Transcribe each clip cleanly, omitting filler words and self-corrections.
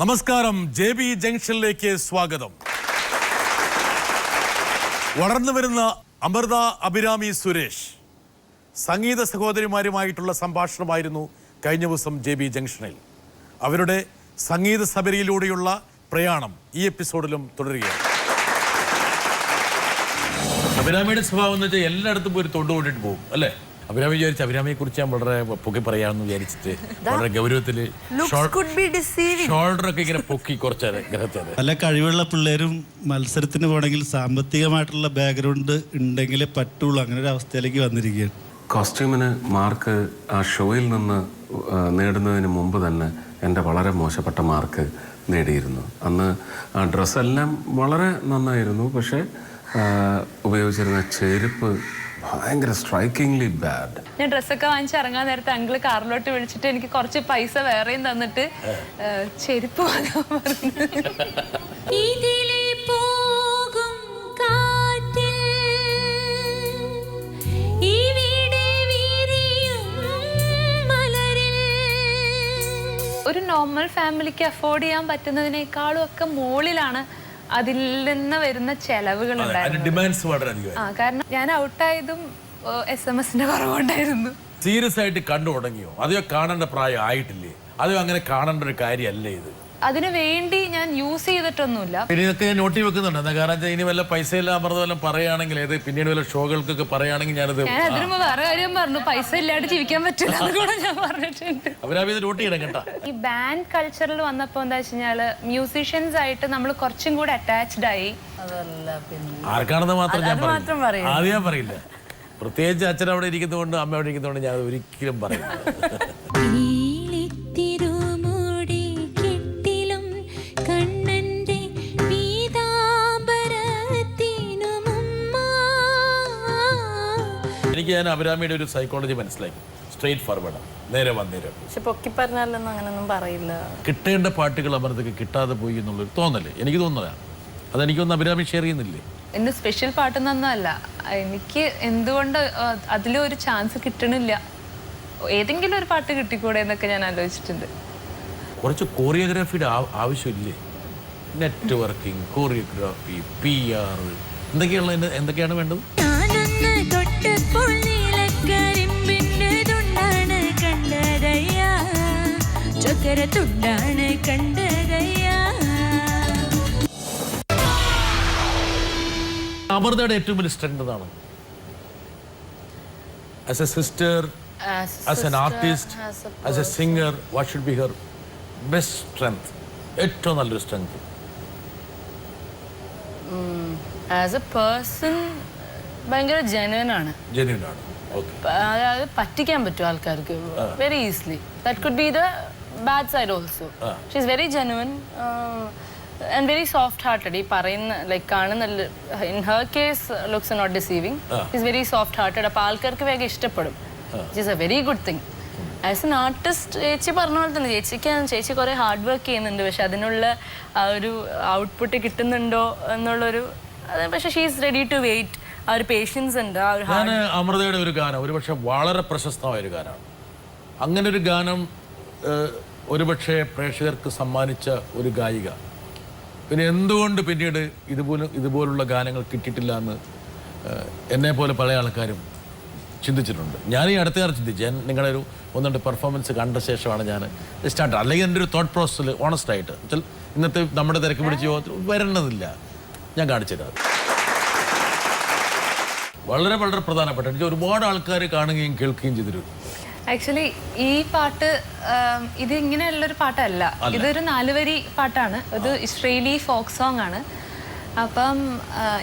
നമസ്കാരം, JB ജംഗ്ഷനിലേക്ക് സ്വാഗതം. വളർന്നു വരുന്ന അമൃത, അഭിരാമി, സുരേഷ് സംഗീത സഹോദരിമാരുമായിട്ടുള്ള സംഭാഷണമായിരുന്നു കഴിഞ്ഞ ദിവസം JB ജംഗ്ഷനിൽ. അവരുടെ സംഗീത സബരിയിലൂടെയുള്ള പ്രയാണം ഈ എപ്പിസോഡിലും തുടരുകയാണ്. അഭിരാമിയുടെ സ്വഭാവം എന്ന് വെച്ചാൽ എല്ലായിടത്തും പോയി തൊണ്ട് കൊണ്ടിട്ട് പോകും അല്ലേ? അഭിരാമി വിചാരിച്ചു അഭിരാമിയെ കുറിച്ച് ഞാൻ വളരെ പൊക്കി പറയാമെന്ന് വിചാരിച്ചിട്ട് വളരെ ഗൗരവത്തില് ഷോൾഡറൊക്കെ ഇങ്ങനെ പൊക്കി കുറച്ചേരെ ഗ്രഹത്തേത്. പല കഴിവുള്ള പിള്ളേരും മത്സരത്തിന് പോകണമെങ്കിൽ സാമ്പത്തികമായിട്ടുള്ള ബാക്ക്ഗ്രൗണ്ട് ഉണ്ടെങ്കിലേ പറ്റുള്ളൂ. അങ്ങനെ ഒരു അവസ്ഥയിലേക്ക് വന്നിരിക്കുകയാണ്. കോസ്റ്റ്യൂമിന് മാർക്ക് ആ ഷോയിൽ നിന്ന് നേടുന്നതിന് മുമ്പ് തന്നെ എൻ്റെ വളരെ മോശപ്പെട്ട മാർക്ക് നേടിയിരുന്നു. അന്ന് ആ ഡ്രസ്സെല്ലാം വളരെ നന്നായിരുന്നു, പക്ഷേ ഉപയോഗിച്ചിരുന്ന ചെരുപ്പ് ഭയങ്കര സ്ട്രൈക്കിംഗ്ലി ബാഡ്. ഞാൻ ഡ്രസ്സൊക്കെ വാങ്ങിച്ച് ഇറങ്ങാൻ നേരത്തെ അങ്കിള് കാറിലോട്ട് വിളിച്ചിട്ട് എനിക്ക് കുറച്ച് പൈസ വേറെയും തന്നിട്ട് ചെരുപ്പ് വാങ്ങാൻ പറഞ്ഞു. ഒരു നോർമൽ ഫാമിലിക്ക് അഫോർഡ് ചെയ്യാൻ പറ്റുന്നതിനേക്കാളും ഒക്കെ മുകളിലാണ് അതിൽ നിന്ന് വരുന്ന ചെലവുകൾ ഉണ്ടായിരുന്നു. കാരണം ഞാൻ ഔട്ടായതും SMS-ന്റെ കുറവുണ്ടായിരുന്നു. സീരിയസ് ആയിട്ട് കണ്ടു തുടങ്ങിയോ? അതെയോ കാണേണ്ട പ്രായം ആയിട്ടില്ലേ? അതെയോ അങ്ങനെ കാണേണ്ട ഒരു കാര്യമല്ലേ ഇത്? അതിനു വേണ്ടി ഞാൻ യൂസ് ചെയ്തിട്ടൊന്നുമില്ല. ഇതൊക്കെ ഞാൻ നോട്ടി വെക്കുന്നുണ്ട്. കാരണം ഇനി വല്ല പൈസ ഇല്ല അമൃത വല്ലതും പറയുകയാണെങ്കിൽ ഏത് പിന്നീട് വല്ല ഷോകൾക്കൊക്കെ പറയുകയാണെങ്കിൽ ഞാനത് അതിന് വേറെ കാര്യം പറഞ്ഞു, പൈസ ഇല്ലാണ്ട് ജീവിക്കാൻ പറ്റില്ല അതുകൂടെ ഞാൻ പറഞ്ഞിട്ടുണ്ട്. അവരത് നോട്ട് ചെയ്യണം കേട്ടോ. ഈ ബാൻഡ് കൾച്ചറിൽ വന്നപ്പോ എന്താ വെച്ച് കഴിഞ്ഞാല് മ്യൂസീഷ്യൻസ് ആയിട്ട് നമ്മൾ കുറച്ചും കൂടെ അറ്റാച്ച്ഡ് ആയി. ആർക്കാണെന്ന് മാത്രം ഞാൻ ആദ്യം പറയില്ല. പ്രത്യേകിച്ച് അച്ഛൻ അവിടെ ഇരിക്കുന്നതുകൊണ്ട് അമ്മ അവിടെ ഇരിക്കുന്നതുകൊണ്ട് ഞാൻ ഒരിക്കലും പറയില്ല. എനിക്ക് ഞാൻ അഭിരാമിയുടെ ഒരു സൈക്കോളജി മനസ്സിലാക്കി. സ്ട്രെയിറ്റ് ഫോർവേഡ്, നേരെ വന്നേരം. പക്ഷെ പൊക്കി പറഞ്ഞാലൊന്നും അങ്ങനൊന്നും പറയില്ല. കിട്ടേണ്ട പാട്ടുകൾ അമൃതക്ക് കിട്ടാതെ പോയി എന്നുള്ളൊരു തോന്നല്ലേ? എനിക്ക് തോന്നുന്നതാണ്. അതെനിക്കൊന്ന് അഭിരാമി ഷെയർ ചെയ്യുന്നില്ലേ? എന്റെ സ്പെഷ്യൽ പാട്ടൊന്നല്ല, എനിക്ക് എന്തുകൊണ്ട് അതിലൊരു ചാൻസ് കിട്ടണില്ല, ഏതെങ്കിലും ഒരു പാട്ട് കിട്ടിക്കൂടെ എന്നൊക്കെ ഞാൻ ആലോചിച്ചിട്ടുണ്ട്. കുറച്ച് കോറിയോഗ്രാഫിയുടെ ആവശ്യമില്ലേ? നെറ്റ്വർക്കിംഗ്, കോറിയോഗ്രാഫി, PR എന്തൊക്കെയാണ് വേണ്ടത്? അമൃതയുടെ ഏറ്റവും വലിയ സ്ട്രെങ്ത് എന്താണ്? As a sister, as an artist, as a singer, what should be her best strength? ഏറ്റവും നല്ലൊരു സ്ട്രെങ്ത്. ആസ് എ പേഴ്സൺ ഭയങ്കര ജെന്യുവൻ ആണ്. അതായത് പറ്റിക്കാൻ പറ്റും ആൾക്കാർക്ക് very easily. That could be the bad side also. She is very genuine and very soft hearted. ഈ പറയുന്ന ലൈക്ക് കാണുന്ന in her case looks not deceiving. She is very soft hearted. അപ്പോൾ ആൾക്കാർക്ക് വേഗം ഇഷ്ടപ്പെടും. It is A very good thing. As an artist ചേച്ചി പറഞ്ഞ പോലെ തന്നെ ചേച്ചി കുറേ ഹാർഡ് വർക്ക് ചെയ്യുന്നുണ്ട്, പക്ഷെ അതിനുള്ള ആ ഒരു ഔട്ട്പുട്ട് കിട്ടുന്നുണ്ടോ എന്നുള്ളൊരു, പക്ഷെ she is ready to wait. ആ ഒരു പേഷ്യൻസ് ഉണ്ട്. ഞാൻ അമൃതയുടെ ഒരു ഗാനം ഒരുപക്ഷെ വളരെ പ്രശസ്തമായൊരു ഗാനമാണ്. അങ്ങനെ ഒരു ഗാനം ഒരുപക്ഷെ പ്രേക്ഷകർക്ക് സമ്മാനിച്ച ഒരു ഗായിക പിന്നെ എന്തുകൊണ്ട് പിന്നീട് ഇതുപോലുള്ള ഗാനങ്ങൾ കിട്ടിയിട്ടില്ല എന്ന് എന്നെ പോലെ പല ആൾക്കാരും ചിന്തിച്ചിട്ടുണ്ട്. ഞാൻ ഈ അടുത്ത കാലം ചിന്തിച്ചു. ഞാൻ നിങ്ങളുടെ ഒരു 1-2 പെർഫോമൻസ് കണ്ട ശേഷമാണ് ഞാൻ സ്റ്റാർട്ട്. അല്ലെങ്കിൽ എൻ്റെ ഒരു തോട്ട് പ്രോസസ്സിൽ ഓണസ്റ്റ് ആയിട്ട് വെച്ചാൽ ഇന്നത്തെ നമ്മുടെ തിരക്ക് പിടിച്ച് വരേണ്ടതില്ല. ഞാൻ കാണിച്ചുതരാം. വളരെ വളരെ പ്രധാനപ്പെട്ട എനിക്ക് ഒരുപാട് ആൾക്കാർ കാണുകയും കേൾക്കുകയും ചെയ്തൊരു. ആക്ച്വലി ഈ പാട്ട് ഇത് ഇങ്ങനെയുള്ളൊരു പാട്ടല്ല, ഇതൊരു 4 വരി പാട്ടാണ്. ഇത് ഇസ്രേലി ഫോക്ക് സോങ് ആണ്. അപ്പം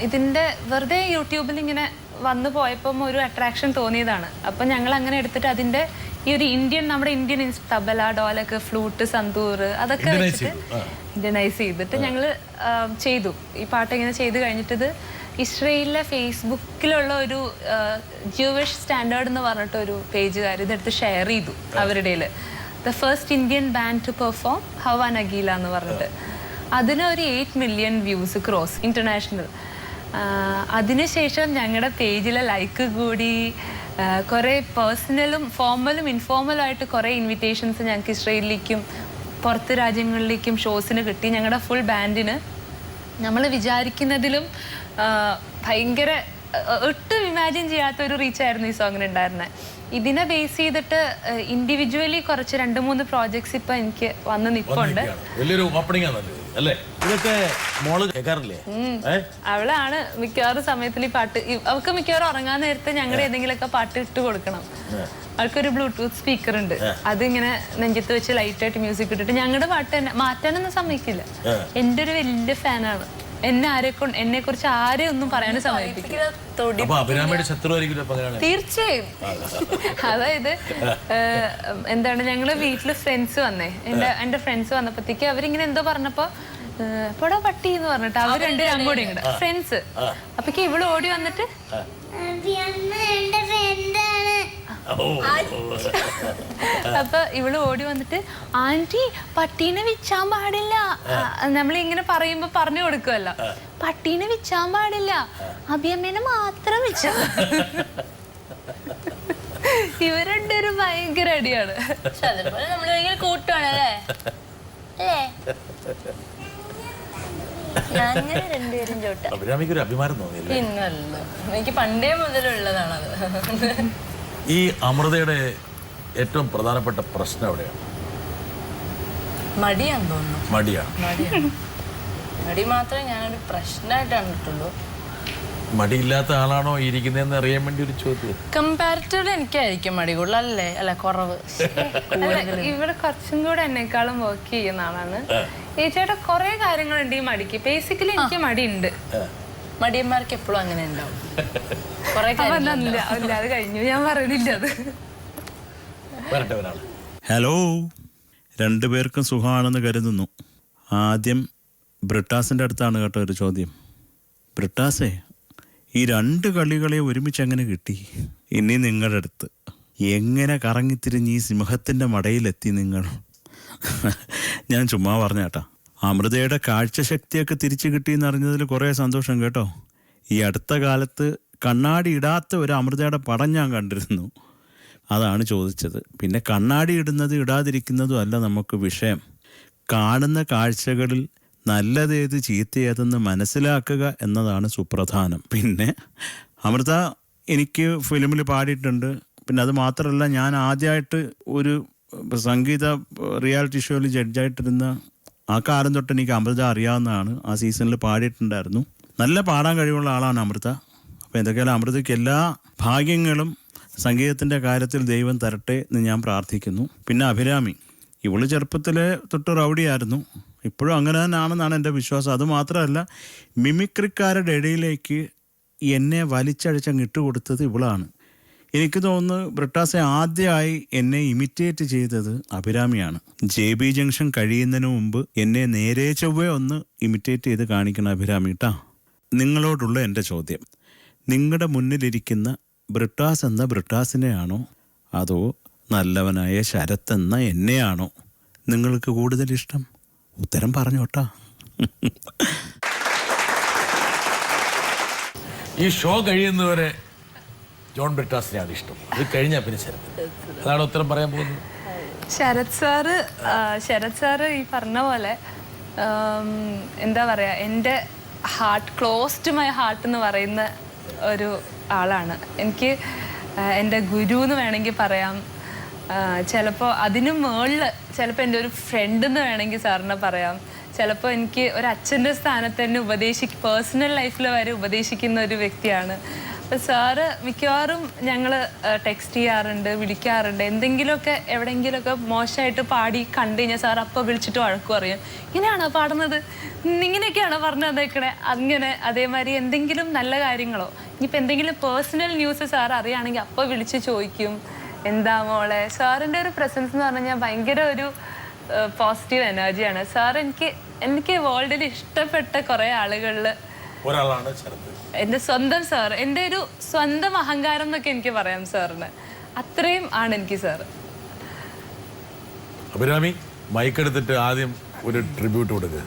ഇതിൻ്റെ വെറുതെ യൂട്യൂബിൽ ഇങ്ങനെ വന്നു പോയപ്പം ഒരു അട്രാക്ഷൻ തോന്നിയതാണ്. അപ്പം ഞങ്ങൾ അങ്ങനെ എടുത്തിട്ട് അതിൻ്റെ ഈ ഒരു നമ്മുടെ ഇന്ത്യൻ തബല, ഡോലക്ക്, ഫ്ലൂട്ട്, സന്തൂർ അതൊക്കെ വെച്ചിട്ട് ഇന്ത്യനൈസ് ചെയ്തിട്ട് ഞങ്ങൾ ചെയ്തു. ഈ പാട്ട് ഇങ്ങനെ ചെയ്ത് കഴിഞ്ഞിട്ട് ഇത് ഇസ്രയേലിലെ ഫേസ്ബുക്കിലുള്ള ഒരു ജൂവിഷ് സ്റ്റാൻഡേർഡ് എന്ന് പറഞ്ഞിട്ടൊരു പേജുകാർ ഇതെടുത്ത് ഷെയർ ചെയ്തു അവരുടെ. The first Indian band to perform Hava Nagila എന്ന് പറഞ്ഞിട്ട് അതിനൊരു 8 മില്യൺ വ്യൂസ് ക്രോസ് ഇന്റർനാഷണൽ. അതിനുശേഷം ഞങ്ങളുടെ പേജിലെ ലൈക്ക് കൂടി, കുറേ പേഴ്സണലും ഫോർമലും ഇൻഫോർമലും ആയിട്ട് കുറേ ഇൻവിറ്റേഷൻസ് ഞങ്ങൾക്ക് ഇസ്രയേലിലേക്കും പുറത്ത് രാജ്യങ്ങളിലേക്കും ഷോസിന് കിട്ടി. ഞങ്ങളുടെ ഫുൾ ബാൻഡിന് നമ്മൾ വിചാരിക്കുന്നതിലും ഭയങ്കര ഒട്ടും ഇമാജിൻ ചെയ്യാത്ത ഒരു റീച്ചായിരുന്നു ഈ സോങ്ങിന് ഉണ്ടായിരുന്നത്. ഇതിനെ ബേസ് ചെയ്തിട്ട് ഇൻഡിവിജ്വലി കുറച്ച് 2-3 പ്രോജക്ട്സ് ഇപ്പൊ എനിക്ക് വന്ന് നിൽപ്പുണ്ട്. വലിയൊരു ഓപ്പണിംഗ് ആണല്ലേ അല്ലേ? ഇതൊക്കെ മോള് കേൾക്കാറില്ലേ? അവളാണ് മിക്കവാറും സമയത്തിൽ ഈ പാട്ട്, അവൾക്ക് മിക്കവാറും ഉറങ്ങാൻ നേരത്തെ ഞങ്ങളുടെ ഏതെങ്കിലുമൊക്കെ പാട്ട് ഇട്ട് കൊടുക്കണം. അവൾക്കൊരു ബ്ലൂടൂത്ത് സ്പീക്കർ ഉണ്ട്, അതിങ്ങനെ നെഞ്ചത്ത് വെച്ച് ലൈറ്റായിട്ട് മ്യൂസിക് ഇട്ടിട്ട് ഞങ്ങളുടെ പാട്ട് തന്നെ മാറ്റാനൊന്നും സമ്മതിക്കില്ല. എൻ്റെ ഒരു വലിയ ഫാനാണ്. എന്നെ കുറിച്ച് ആരെയും ഒന്നും പറയാനും സമ്മതിപ്പിക്കില്ല. തീർച്ചയായും. അതായത് എന്താണ്, ഞങ്ങള് വീട്ടില് ഫ്രണ്ട്സ് വന്നേ, എന്റെ ഫ്രണ്ട്സ് വന്നപ്പോഴത്തേക്ക് അവരിങ്ങനെ എന്തോ പറഞ്ഞപ്പോ പൊടോ പട്ടി എന്ന് പറഞ്ഞിട്ട് അവർ രണ്ടുപേരും അങ്ങോട്ടും ഇങ്ങോട്ട് ഫ്രണ്ട്സ്. അപ്പൊക്ക് ഇവള് ഓടി വന്നിട്ട് അപ്പൊ ഇവള് ഓടി വന്നിട്ട് ആന്റി പട്ടീനെ വിച്ചാൻ പാടില്ല, നമ്മളിങ്ങനെ പറയുമ്പോ പറഞ്ഞു കൊടുക്കുമല്ലോ, പട്ടീനെ വിച്ചാൻ പാടില്ല, അഭിയമ്മേനെ മാത്രം വിച്ച. ഇവരുണ്ടൊരു ഭയങ്കര അടിയാണ്. കൂട്ടാണ് അല്ലേ? അഭിരാമിക്കൊരു അഭിമാനം തോന്നിയില്ല? പിന്നല്ല, എനിക്ക് പണ്ടേ മുതലുള്ളതാണത്. ഈ അമൃതയുടെ ഏറ്റവും പ്രധാനപ്പെട്ട പ്രശ്നം എവിടെയാണ്? മടിയാന്ന് തോന്നുന്നു. മടിയാണ്. മടി മാത്രമേ ഞാനൊരു പ്രശ്നമായിട്ട് കണ്ടിട്ടുള്ളൂ. മടിയില്ലാത്ത ആളാണോ ഇരിക്കുന്നതെന്ന് അറിയാൻ വേണ്ടി ഒരു ചോദ്യം. കമ്പാരിറ്റീവ്ലി എനിക്കായിരിക്കും മടി കൂടുതൽ അല്ലേ? അല്ല, കുറവ്. ഇവിടെ കുറച്ചും കൂടെ എന്നെക്കാളും വർക്ക് ചെയ്യുന്ന ആളാണ് ഈ ചേട്ടാ. കുറെ കാര്യങ്ങളുണ്ട് ഈ മടിക്ക്. ബേസിക്കലി എനിക്ക് മടിയുണ്ട്. മടിയന്മാർക്ക് എപ്പോഴും അങ്ങനെ ഉണ്ടാവും. അത് കഴിഞ്ഞു, ഞാൻ പറയുന്നില്ല അത്. ഹലോ, രണ്ടുപേർക്കും സുഖമാണെന്ന് കരുതുന്നു. ആദ്യം ബ്രിട്ടാസിൻ്റെ അടുത്താണ് കേട്ടോ ഒരു ചോദ്യം. ബ്രിട്ടാസേ, ഈ 2 കളികളെ ഒരുമിച്ച് എങ്ങനെ കിട്ടി? ഇനി നിങ്ങളുടെ അടുത്ത് എങ്ങനെ കറങ്ങിത്തിരിഞ്ഞ് ഈ സിംഹത്തിൻ്റെ മടയിലെത്തി നിങ്ങൾ? ഞാൻ ചുമ്മാ പറഞ്ഞേട്ടാ. അമൃതയുടെ കാഴ്ചശക്തിയൊക്കെ തിരിച്ചു കിട്ടിയെന്ന് അറിഞ്ഞതിൽ കുറേ സന്തോഷം കേട്ടോ. ഈ അടുത്ത കാലത്ത് കണ്ണാടി ഇടാത്ത ഒരു അമൃതയുടെ പടം ഞാൻ കണ്ടിരുന്നു, അതാണ് ചോദിച്ചത്. പിന്നെ കണ്ണാടി ഇടുന്നത് ഇടാതിരിക്കുന്നതും അല്ല നമുക്ക് വിഷയം. കാണുന്ന കാഴ്ചകളിൽ നല്ലതേത് ചീത്തയേതെന്ന് മനസ്സിലാക്കുക എന്നതാണ് സുപ്രധാനം. പിന്നെ അമൃത എനിക്ക് ഫിലിമിൽ പാടിയിട്ടുണ്ട്. പിന്നെ അത് മാത്രമല്ല, ഞാൻ ആദ്യമായിട്ട് ഒരു സംഗീത റിയാലിറ്റി ഷോയിൽ ജഡ്ജായിട്ടിരുന്ന ആ കാലം തൊട്ട് എനിക്ക് അമൃത അറിയാവുന്നതാണ്. ആ സീസണിൽ പാടിയിട്ടുണ്ടായിരുന്നു. നല്ല പാടാൻ കഴിവുള്ള ആളാണ് അമൃത. അപ്പോൾ എന്തൊക്കെയാലും അമൃതയ്ക്ക് എല്ലാ ഭാഗ്യങ്ങളും സംഗീതത്തിൻ്റെ കാര്യത്തിൽ ദൈവം തരട്ടെ എന്ന് ഞാൻ പ്രാർത്ഥിക്കുന്നു. പിന്നെ അഭിരാമി, ഇവള് ചെറുപ്പത്തിൽ തൊട്ട് റൗഡിയായിരുന്നു, ഇപ്പോഴും അങ്ങനെ തന്നെയാണെന്നാണ് എൻ്റെ വിശ്വാസം. അതുമാത്രമല്ല, മിമിക്രിക്കാരുടെ ഇടയിലേക്ക് എന്നെ വലിച്ചഴിച്ചങ്ങ് ഇട്ടുകൊടുത്തത് ഇവളാണ്. എനിക്ക് തോന്നുന്നു ബ്രിട്ടാസെ ആദ്യമായി എന്നെ ഇമിറ്റേറ്റ് ചെയ്തത് അഭിരാമിയാണ്. JB ജംഗ്ഷൻ കഴിയുന്നതിന് മുമ്പ് എന്നെ നേരെ ചൊവ്വേ ഒന്ന് ഇമിറ്റേറ്റ് ചെയ്ത് കാണിക്കണം അഭിരാമി കേട്ടാ. നിങ്ങളോടുള്ള എൻ്റെ ചോദ്യം, നിങ്ങളുടെ മുന്നിലിരിക്കുന്ന ബ്രിട്ടാസ് എന്ന ബ്രിട്ടാസിനെയാണോ അതോ നല്ലവനായ ശരത്ത് എന്ന എന്നെയാണോ നിങ്ങൾക്ക് കൂടുതൽ ഇഷ്ടം? ഉത്തരം പറഞ്ഞോട്ടാ. ഈ ഷോ കഴിയുന്നവരെ ജോൺ ബ്രിട്ടാസിനെയാണ് ഇഷ്ടം, അത് കഴിഞ്ഞാൽ പിന്നെ ശരത്. അതാണ് ഉത്തരം പറയാൻ പോകുന്നത്. ശരത് സാറ് ഈ പറഞ്ഞ പോലെ എന്താ പറയാ, എൻ്റെ ക്ലോസ് ടു മൈ ഹാർട്ട് എന്ന് പറയുന്ന ഒരു ആളാണ്. എനിക്ക് എൻ്റെ ഗുരു എന്ന് വേണമെങ്കിൽ പറയാം. ചിലപ്പോൾ അതിനും മുകളിൽ ചിലപ്പോൾ എൻ്റെ ഒരു ഫ്രണ്ട് എന്ന് വേണമെങ്കിൽ സാറിനെ പറയാം. ചിലപ്പോൾ എനിക്ക് ഒരു അച്ഛൻ്റെ സ്ഥാനത്ത് തന്നെ പേഴ്സണൽ ലൈഫിൽ വരെ ഉപദേശിക്കുന്ന ഒരു വ്യക്തിയാണ്. അപ്പോൾ സാറ് മിക്കവാറും ഞങ്ങൾ ടെക്സ്റ്റ് ചെയ്യാറുണ്ട്, വിളിക്കാറുണ്ട്. എന്തെങ്കിലുമൊക്കെ എവിടെയെങ്കിലുമൊക്കെ മോശമായിട്ട് പാടി കണ്ടു കഴിഞ്ഞാൽ സാർ അപ്പോൾ വിളിച്ചിട്ട് വഴക്ക് പറയും. ഇങ്ങനെയാണോ പാടുന്നത്, ഇങ്ങനെയൊക്കെയാണോ പറഞ്ഞു തന്നേക്കണേ, അങ്ങനെ. അതേമാതിരി എന്തെങ്കിലും നല്ല കാര്യങ്ങളോ ഇനിയിപ്പോൾ എന്തെങ്കിലും പേഴ്സണൽ ന്യൂസ് സാർ അറിയുകയാണെങ്കിൽ അപ്പോൾ വിളിച്ച് ചോദിക്കും, എന്താ മോളെ. സാറിൻ്റെ ഒരു പ്രസൻസ് എന്ന് പറഞ്ഞു കഴിഞ്ഞാൽ ഭയങ്കര ഒരു പോസിറ്റീവ് എനർജിയാണ്. സാർ എനിക്ക് വേൾഡിൽ ഇഷ്ടപ്പെട്ട കുറേ ആളുകളിൽ ഒരാളാണ് ശരത്. എൻ്റെ സ്വന്തം സാർ, എൻ്റെ ഒരു സ്വന്തം അഹങ്കാരം എന്നൊക്കെ എനിക്ക് പറയാം സാറിന്. അത്രയും ആണ് എനിക്ക് സാറ്. അഭിരാമി, മൈക്കെടുത്തിട്ട് ആദ്യം ഒരു ട്രിബ്യൂട്ട് കൊടുക്കുക.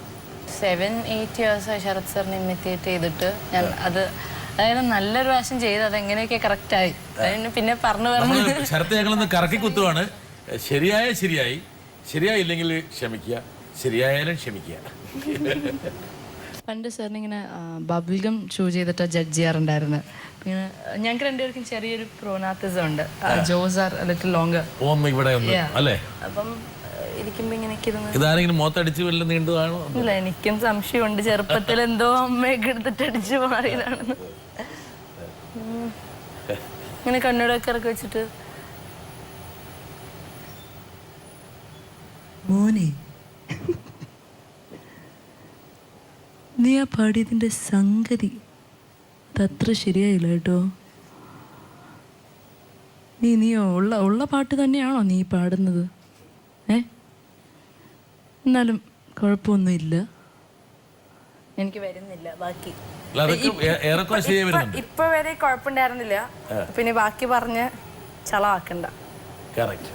7-8 ഇയേഴ്സായി ശരത് സാറിനെ ഇമിറ്റേറ്റ് ചെയ്തിട്ട് ഞാൻ അതായത് നല്ലൊരു പ്രാവശ്യം ചെയ്ത് അതെങ്ങനെയൊക്കെ കറക്റ്റായി. പിന്നെ പറഞ്ഞു ശരത്ത് ഞങ്ങളൊന്ന് കറക്കി കുത്തുവാണ്. ശരിയായി ശരിയായില്ലെങ്കിൽ ക്ഷമിക്കുക, ശരിയായാലും ക്ഷമിക്കുക. പണ്ട് സാറിന് ഇങ്ങനെ ബബിൾഗം ചൂസ് ചെയ്തിട്ട് ജഡ്ജ് ചെയ്യാറുണ്ടായിരുന്നു. പിന്നെ ഞങ്ങൾക്ക് രണ്ടുപേർക്കും ചെറിയൊരു പ്രോനാത്തിസം ഉണ്ട്. Jaws are little longer. ഓന്ന് ഇവിടെ ഒന്ന് അല്ലേ? അപ്പം ഇരിക്കുമ്പോ ഇങ്ങനെയൊക്കെ ഇരുന്ന് ഇതാരെങ്കിലും മോത്തടിച്ച് വല്ല നീണ്ടതാണോ? ഇല്ല, എനിക്കും സംശയമുണ്ട് ചെറുപ്പത്തിൽ എന്തോ അമ്മയൊക്കെ എടുത്തിട്ട് അടിച്ചു മാറിയതാണെന്ന്. ഇങ്ങനെ കണ്ണടയൊക്കെ ഇറക്കി വെച്ചിട്ട് മോനെ നീ ആ പാടിയതിൻ്റെ സംഗതി അതത്ര ശരിയായില്ല കേട്ടോ. നീ ഉള്ള പാട്ട് തന്നെയാണോ നീ പാടുന്നത്? എന്നാലും കുഴപ്പമൊന്നുമില്ല. എനിക്ക് വരുന്നില്ല ബാക്കി. ഇപ്പൊ വരെ കുഴപ്പമുണ്ടായിരുന്നില്ല, പിന്നെ ബാക്കി പറഞ്ഞ് ചളാക്കണ്ട.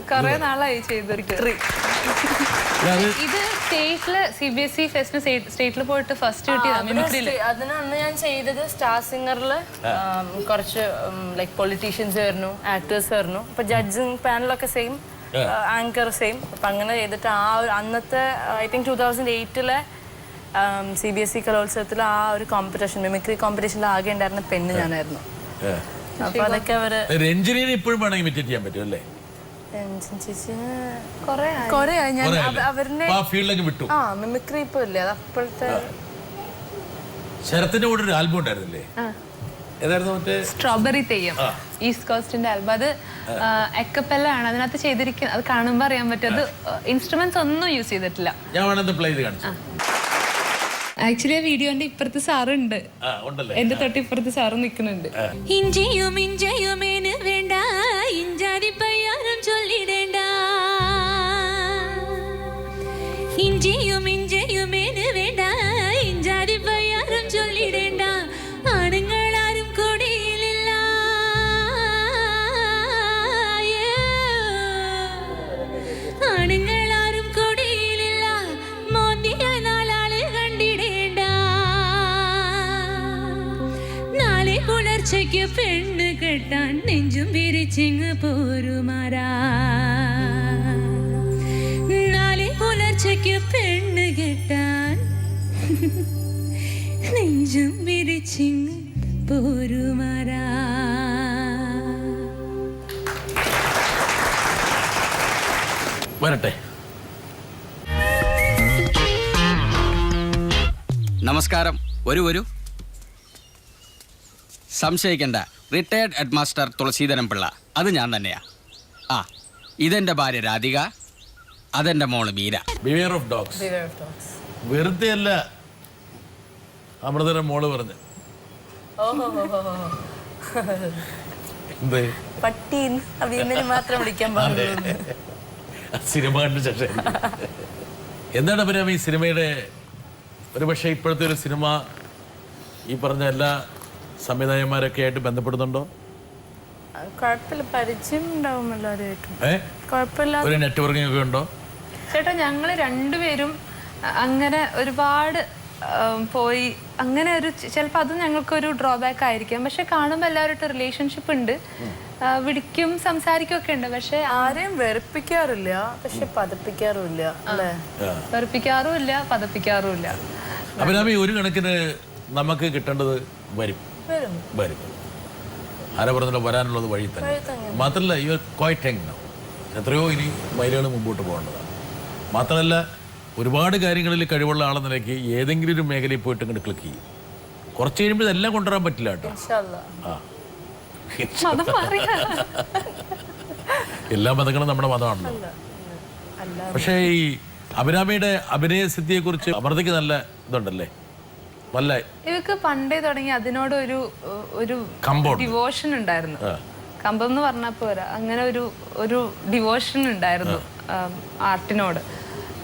കുറെ നാളായി ചെയ്തൊരിക്കൽ. ഇത് സ്റ്റേറ്റില് CBSE ഫെസ്റ്റിന് സ്റ്റേറ്റിൽ പോയിട്ട് ഫസ്റ്റ് കിട്ടിയതാണ്. അതിന് അന്ന് ഞാൻ ചെയ്തത് സ്റ്റാർ സിംഗറിൽ കുറച്ച് ലൈക് പൊളിറ്റീഷ്യൻസ് വരുന്നു, ആക്ടേഴ്സ് വരുന്നു. അപ്പൊ ജഡ്ജിങ് പാനലൊക്കെ സെയിം, ആങ്കർ സെയിം. അപ്പൊ അങ്ങനെ ചെയ്തിട്ട് ആ ഒരു അന്നത്തെ ഐ തിങ്ക് 2008 CBSE കലോത്സവത്തിൽ ആ ഒരു കോമ്പറ്റീഷൻ, മിമിക്രി കോമ്പറ്റീഷനിൽ ആകെ ഉണ്ടായിരുന്ന പെണ്ണ് ഞാനായിരുന്നു. അപ്പൊ അതൊക്കെ അവര് രഞ്ജിനിനെ ഇപ്പോഴും വേണമെങ്കിൽ ഇമിറ്റേറ്റ് ചെയ്യാൻ പറ്റും അല്ലേ? കൊറേ ഞാൻ അവരുടെ വിട്ടു. മിമിക്രി ഇപ്പൊ ഇല്ലേ, അത് അപ്പോഴത്തെ. ശരത്തിന്റെ കൂടെ ഒരു ആൽബം ഉണ്ടായിരുന്നില്ലേ? ഏതായിരുന്നു? മറ്റേ സ്ട്രോബെറി തെയ്യം, ഈസ്റ്റ് കോസ്റ്റിന്റെ ആൽബം. അത് എക്കപ്പെല്ല ആണ് അതിനകത്ത് ചെയ്തിരിക്കുന്നത്. അത് കാണുമ്പോൾ അറിയാൻ പറ്റും. അത് ഇൻസ്ട്രുമെന്റ്സ് ഒന്നും യൂസ് ചെയ്തിട്ടില്ല. ഞാൻ വേണമെന്ന് പ്ലേ ചെയ്ത് കാണിച്ചു. ആക്ച്വലി ആ വീഡിയോന്റെ ഇപ്പുറത്ത് സാറുണ്ട്, എന്റെ തൊട്ട് ഇപ്പുറത്ത് സാറ് നിൽക്കുന്നുണ്ട്. ഇഞ്ചിയും ഇഞ്ചയുമേന് വേണ്ട, ഇഞ്ചാതി പയ്യാരം ചൊല്ലിടേണ്ട. ഇഞ്ചിയും ഇഞ്ചയുമേന് വേണ്ട, ഇഞ്ചാതി പയ്യാരം ചൊല്ലിടേണ്ട. ആണുങ്ങളാരും കൂടിയില്ല, ആണുങ്ങളാരും കൂടിയില്ല. മോന്തിയ നാലാള് കണ്ടിടേണ്ട. നാളെ പുലർച്ചയ്ക്ക് പെണ്ണ് കെട്ടാൻ നെഞ്ചും വിരിച്ചിങ് പോരുമാരാ. നാളെ പുലർച്ചയ്ക്ക് പെണ്ണ് കെട്ടാൻ നെഞ്ചും വിരിച്ചിങ് പോരുമാരാ. വരട്ടെ. നമസ്കാരം. വരൂ. സംശയിക്കേണ്ട, retired headmaster Thulaseedharan Pillai, അത് ഞാൻ തന്നെയാ. ഇതെന്റെ ഭാര്യ രാധിക, അതെന്റെ മോള് മീര. Beware of dogs. വെറുതെ അല്ല അമൃതയുടെ മോള് പറഞ്ഞു. പട്ടീൻ അഭിനന്ദനം മാത്രം വിളിക്കാൻ പാടില്ല. സിനിമ കണ്ട ശേഷം എന്താണ് പിന്നെ ഈ സിനിമയുടെ ഒരു പക്ഷേ ഇപ്പോഴത്തെ ഒരു സിനിമ ഈ പറഞ്ഞ എല്ലാ സംവിധായകന്മാരൊക്കെ ആയിട്ട് ബന്ധപ്പെടുന്നുണ്ടോ? കുഴപ്പമില്ല, പരിചയം ഉണ്ടാവും എല്ലാവരുമായിട്ടും. കുഴപ്പമില്ല. ഒരു നെറ്റ്വർക്കിംഗ് ഒക്കെ ഉണ്ടോ? ചേട്ടാ, ഞങ്ങള് രണ്ടുപേരും അങ്ങനെ ഒരുപാട് പോയി അങ്ങനെ ഒരു ചിലപ്പോൾ അത് ഞങ്ങൾക്കൊരു ഡ്രോബാക്ക് ആയിരിക്കാം. പക്ഷെ കാണുമ്പോൾ എല്ലാവരുടെ റിലേഷൻഷിപ്പ് ഉണ്ട്, വിളിക്കും, സംസാരിക്കും ഒക്കെ ഉണ്ട്. പക്ഷെ ആരെയും വെറുപ്പിക്കാറില്ല, പക്ഷെ പതപ്പിക്കാറുമില്ല. വെറുപ്പിക്കാറുമില്ല, പതപ്പിക്കാറുമില്ല. അഭിരാമി, ഒരു കണക്കിന് നമുക്ക് കിട്ടേണ്ടത് വരും. ആരെ പറഞ്ഞല്ലോ, വരാനുള്ളത് വഴി തന്നെ. മാത്രമല്ല you are quite young now. എത്രയോ ഇനി മൈലുകൾ മുമ്പോട്ട് പോകേണ്ടതാണ്. മാത്രമല്ല ഒരുപാട് കാര്യങ്ങളിൽ കഴിവുള്ള ആളെന്ന നിലയ്ക്ക് ഏതെങ്കിലും ഒരു മേഖലയിൽ പോയിട്ട് ഇങ്ങോട്ട് ക്ലിക്ക് ചെയ്യും. കുറച്ച് കഴിയുമ്പോൾ ഇതെല്ലാം കൊണ്ടുവരാൻ പറ്റില്ല കേട്ടോ. എല്ലാ മതങ്ങളും നമ്മുടെ മതമാണല്ലോ. പക്ഷേ ഈ അഭിരാമിയുടെ അഭിനയ സിദ്ധിയെ കുറിച്ച് അമൃതയ്ക്ക് നല്ല ഇതുണ്ടല്ലേ? നല്ല ഇവക്ക് പണ്ടേ തുടങ്ങി അതിനോട് ഒരു ഡിവോഷൻ ഉണ്ടായിരുന്നു. കമ്പം എന്ന് പറഞ്ഞാൽ പോരാ, അങ്ങനെ ഒരു ഡിവോഷൻ ഉണ്ടായിരുന്നു ആർട്ടിനോട്,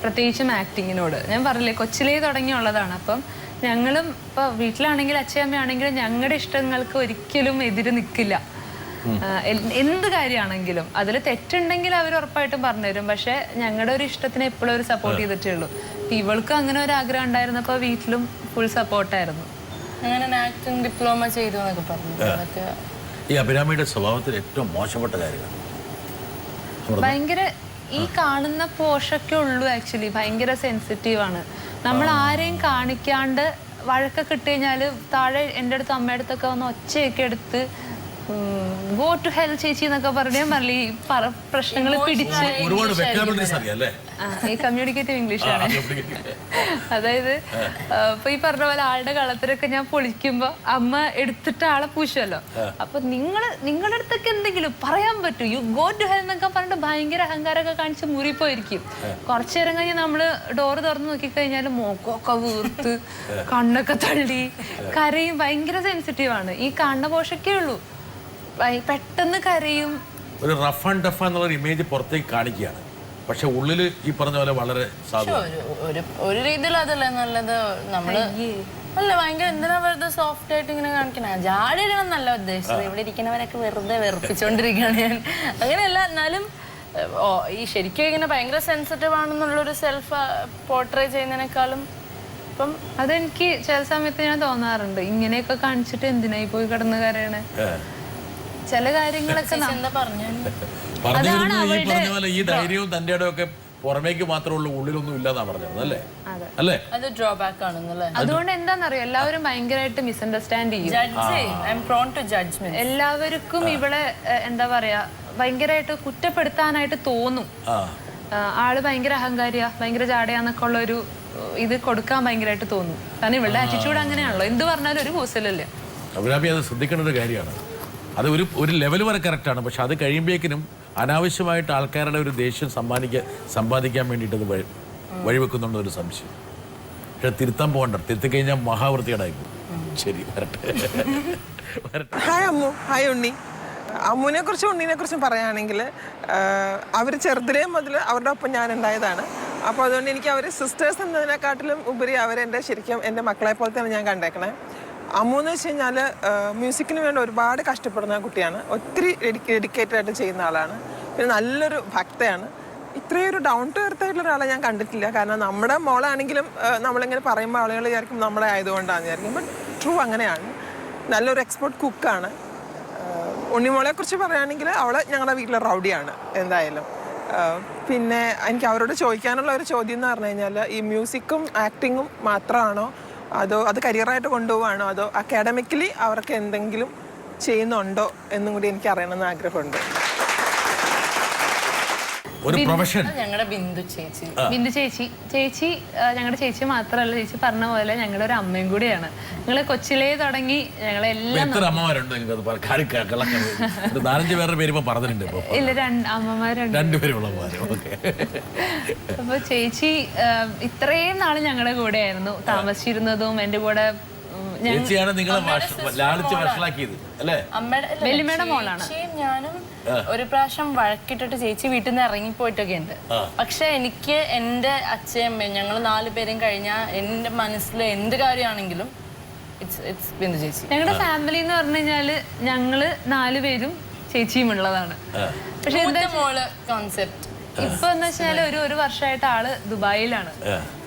പ്രത്യേകിച്ചും ആക്ടിങ്ങിനോട്. ഞാൻ പറഞ്ഞില്ലേ, കൊച്ചിലേ തുടങ്ങിയുള്ളതാണ്. അപ്പം ഞങ്ങളും ഇപ്പോൾ വീട്ടിലാണെങ്കിലും അച്ഛയമ്മയാണെങ്കിലും ഞങ്ങളുടെ ഇഷ്ടങ്ങൾക്ക് ഒരിക്കലും എതിര് നിൽക്കില്ല. എന്ത് കാര്യമാണെങ്കിലും അതിൽ തെറ്റുണ്ടെങ്കിൽ അവർ ഉറപ്പായിട്ടും പറഞ്ഞുതരും. പക്ഷെ ഞങ്ങളുടെ ഒരു ഇഷ്ടത്തിന് എപ്പോഴും ഒരു സപ്പോർട്ട് ചെയ്തിട്ടേ ഉള്ളൂ. ഇവൾക്ക് അങ്ങനെ ഒരു ആഗ്രഹം ഉണ്ടായിരുന്നപ്പോൾ വീട്ടിലും ഫുൾ സപ്പോർട്ടായിരുന്നു. അങ്ങനെ ആക്ടിങ് ഡിപ്ലോമ ചെയ്തു എന്നൊക്കെ പറഞ്ഞു. ഈ അഭിരാമിയുടെ സ്വഭാവത്തിൽ ഏറ്റവും മോശപ്പെട്ട കാര്യമാണ് ഭയങ്കര ഈ കാണുന്ന പോഷൊക്കെ ഉള്ളൂ ആക്ച്വലി ഭയങ്കര സെൻസിറ്റീവ് ആണ്. നമ്മൾ ആരെയും കാണിക്കാണ്ട് വഴക്കൊക്കെ ഇട്ട് കഴിഞ്ഞാൽ താഴെ എൻ്റെ അടുത്ത് അമ്മയുടെ അടുത്തൊക്കെ വന്ന് ഒച്ചയൊക്കെ എടുത്ത് ഗോ ടു ഹെൽ ചേച്ചി എന്നൊക്കെ പറഞ്ഞാൽ പറഞ്ഞ ഈ പ്രശ്നങ്ങൾ പിടിച്ച് ഒരുപാട് വെക്കാബിലിറ്റീസ് അറിയാം അല്ലേ? ഈ കമ്മ്യൂണിക്കേറ്റീവ് ഇംഗ്ലീഷാണ്. അതായത് ഇപ്പൊ ഈ പറഞ്ഞ പോലെ ആളുടെ കളത്തിലൊക്കെ ഞാൻ പൊളിക്കുമ്പോ അമ്മ എടുത്തിട്ട് ആളെ പൂശുമല്ലോ. അപ്പൊ നിങ്ങളുടെ അടുത്തൊക്കെ എന്തെങ്കിലും പറയാൻ പറ്റൂ, യു ഗോ ടു ഹെൽ എന്നൊക്കെ പറഞ്ഞിട്ട് ഭയങ്കര അഹങ്കാരമൊക്കെ കാണിച്ച് മുറിപ്പോയിരിക്കും. കുറച്ചു നേരം കഴിഞ്ഞ് നമ്മള് ഡോറ് തുറന്ന് നോക്കിക്കഴിഞ്ഞാൽ മോക്കൊക്കെ വീർത്ത് കണ്ണൊക്കെ തള്ളി കരയും. ഭയങ്കര സെൻസിറ്റീവ് ആണ്. ഈ കാണുന്ന പോഷൊക്കെ ഉള്ളൂ, പെട്ടെന്ന് കരയും. ഒരു റഫ് ആൻഡ് ടഫ് എന്നുള്ള ഇമേജ് പുറത്തേക്ക് കാണിക്കുകയാണ്, പക്ഷെ ഉള്ളില് ഈ പറഞ്ഞ പോലെ വളരെ ഒരു രീതിയിൽ അതല്ലേ നല്ലത്. നമ്മള് അല്ല ഭയങ്കര എന്തിനാ വെറുതെ സോഫ്റ്റ് ആയിട്ട് ഇങ്ങനെ കാണിക്കണ, ജാടിയിടണം നല്ല ഉദ്ദേശിച്ചത്. ഇവിടെ ഇരിക്കുന്നവരൊക്കെ വെറുതെ വെറുപ്പിച്ചോണ്ടിരിക്കുകയാണ് ഞാൻ. അങ്ങനെയല്ല, എന്നാലും ഈ ശരിക്കും ഇങ്ങനെ ഭയങ്കര സെൻസിറ്റീവ് ആണെന്നുള്ളൊരു സെൽഫ് പോർട്രേ ചെയ്യുന്നതിനേക്കാളും ഇപ്പം അതെനിക്ക് ചില സമയത്ത് ഞാൻ തോന്നാറുണ്ട്, ഇങ്ങനെയൊക്കെ കാണിച്ചിട്ട് എന്തിനായി പോയി കിടന്ന് കരയണേ. ചില കാര്യങ്ങളൊക്കെ എന്താ പറഞ്ഞു ഈ ധൈര്യവും തന്റെ ഒക്കെ പുറമേക്ക് മാത്രമേ ഉള്ളൂ, ഉള്ളിലൊന്നും ഇല്ലാന്നാ പറഞ്ഞത് അല്ലേ? അല്ലേ? അത് ഡ്രോബാക്ക് ആണെന്നല്ലേ. അതുകൊണ്ട് എന്താണെന്നറിയോ, എല്ലാവരും ഭയങ്കരമായിട്ട് മിസ്അണ്ടർസ്റ്റാൻഡ് ചെയ്യും. എല്ലാവർക്കും ഇവിടെ എന്താ പറയാ ഭയങ്കരമായിട്ട് കുറ്റപ്പെടുത്താനായിട്ട് തോന്നും. ആള് ഭയങ്കര അഹങ്കാരിയാ, ഭയങ്കര ജാടയാന്നൊക്കെ ഉള്ള ഒരു ഇത് കൊടുക്കാൻ ഭയങ്കരമായിട്ട് തോന്നും. കാരണം ഇവളുടെ ആറ്റിറ്റ്യൂഡ് അങ്ങനെയാണല്ലോ, എന്ത് പറഞ്ഞാലും ഒരു കൂസലല്ല. അഭിരാമി അത് ശ്രദ്ധിക്കേണ്ട ഒരു കാര്യമാണ്. അത് ഒരു ലെവൽ വരെ കറക്റ്റാണ്, പക്ഷെ അത് കഴിയുമ്പോഴേക്കിനും അനാവശ്യമായിട്ട് ആൾക്കാരുടെ ഒരു ദേഷ്യം സമ്പാദിക്കാൻ വേണ്ടിയിട്ട് അത് വഴിവെക്കുന്നുണ്ടൊരു സംശയം. പക്ഷെ തിരുത്താൻ പോകണ്ട, തിരുത്തി കഴിഞ്ഞാൽ മഹാവൃത്തികേടായി പോകും. ശരി, വരട്ടെ. ഹായ് അമ്മു, ഹായ് ഉണ്ണി. അമ്മുവിനെ കുറിച്ചും ഉണ്ണിനെ കുറിച്ചും പറയുകയാണെങ്കിൽ അവർ ചെറുതിലേ മുതൽ അവരുടെ ഒപ്പം ഞാൻ ഉണ്ടായതാണ്. അപ്പോൾ അതുകൊണ്ട് എനിക്ക് അവർ സിസ്റ്റേഴ്സ് എന്നതിനെക്കാട്ടിലും ഉപരി അവരെൻ്റെ ശരിക്കും എൻ്റെ മക്കളെ പോലെ തന്നെ ഞാൻ കണ്ടേക്കണേ. അമ്മു എന്ന് വെച്ച് കഴിഞ്ഞാൽ മ്യൂസിക്കിന് വേണ്ടി ഒരുപാട് കഷ്ടപ്പെടുന്ന കുട്ടിയാണ്, ഒത്തിരി ഡെഡിക്കേറ്റഡ് ആയിട്ട് ചെയ്യുന്ന ആളാണ്, പിന്നെ നല്ലൊരു ഭക്തയാണ്. ഇത്രയും ഒരു ഡൗൺ ടു എർത്ത് ആയിട്ടുള്ള ഒരാളെ ഞാൻ കണ്ടിട്ടില്ല. കാരണം നമ്മുടെ മോളാണെങ്കിലും നമ്മളിങ്ങനെ പറയുമ്പോൾ ആളുകൾ വിചാരിക്കും നമ്മളെ ആയതുകൊണ്ടാണെന്ന് വിചാരിക്കും. ബട്ട് ട്രൂ അങ്ങനെയാണ്. നല്ലൊരു എക്സ്പേർട്ട് കുക്കാണ്. ഉണ്ണിമോളെ കുറിച്ച് പറയുകയാണെങ്കിൽ അവൾ ഞങ്ങളുടെ വീട്ടിലെ റൗഡിയാണ് എന്തായാലും. പിന്നെ എനിക്ക് അവരോട് ചോദിക്കാനുള്ള ഒരു ചോദ്യം എന്ന് പറഞ്ഞു കഴിഞ്ഞാൽ, ഈ മ്യൂസിക്കും ആക്ടിങ്ങും മാത്രമാണോ അതോ അത് കരിയറായിട്ട് കൊണ്ടുപോവാണോ അതോ അക്കാഡമിക്കലി അവർക്ക് എന്തെങ്കിലും ചെയ്യുന്നുണ്ടോ എന്നും കൂടി എനിക്ക് അറിയണമെന്ന് ആഗ്രഹമുണ്ട്. ഒരു പ്രൊഫഷൻ. ഞങ്ങളുടെ ബിന്ദു ചേച്ചി ഞങ്ങളുടെ ചേച്ചി മാത്രമല്ല, ചേച്ചി പറഞ്ഞ പോലെ ഞങ്ങളുടെ ഒരു അമ്മയും കൂടിയാണ്. ഞങ്ങള് കൊച്ചിലേ തുടങ്ങി ഞങ്ങളെല്ലാം. ഇല്ല, അപ്പൊ ചേച്ചി ഇത്രയും നാള് ഞങ്ങളുടെ കൂടെ ആയിരുന്നു താമസിച്ചിരുന്നതും. എന്റെ കൂടെ വെല്ലുമയുടെ മോളാണ്. ഞാനും ഒരു പ്രാവശ്യം വഴക്കിട്ടിട്ട് ചേച്ചി വീട്ടിൽ നിന്ന് ഇറങ്ങിപ്പോയിട്ടൊക്കെ ഉണ്ട്. പക്ഷെ എനിക്ക് എൻ്റെ അച്ഛയമ്മയും ഞങ്ങൾ 4 പേരും കഴിഞ്ഞാൽ എൻ്റെ മനസ്സിൽ എന്ത് കാര്യമാണെങ്കിലും ബിന്ദു ചേച്ചി. ഞങ്ങളുടെ ഫാമിലി എന്ന് പറഞ്ഞു കഴിഞ്ഞാല് ഞങ്ങള് 4 പേരും ചേച്ചിയും ഉള്ളതാണ്. പക്ഷെ മോള് കോൺസെപ്റ്റ് ഇപ്പൊ എന്ന് വെച്ചാൽ ഒരു വർഷമായിട്ട് ആള് ദുബായിലാണ്.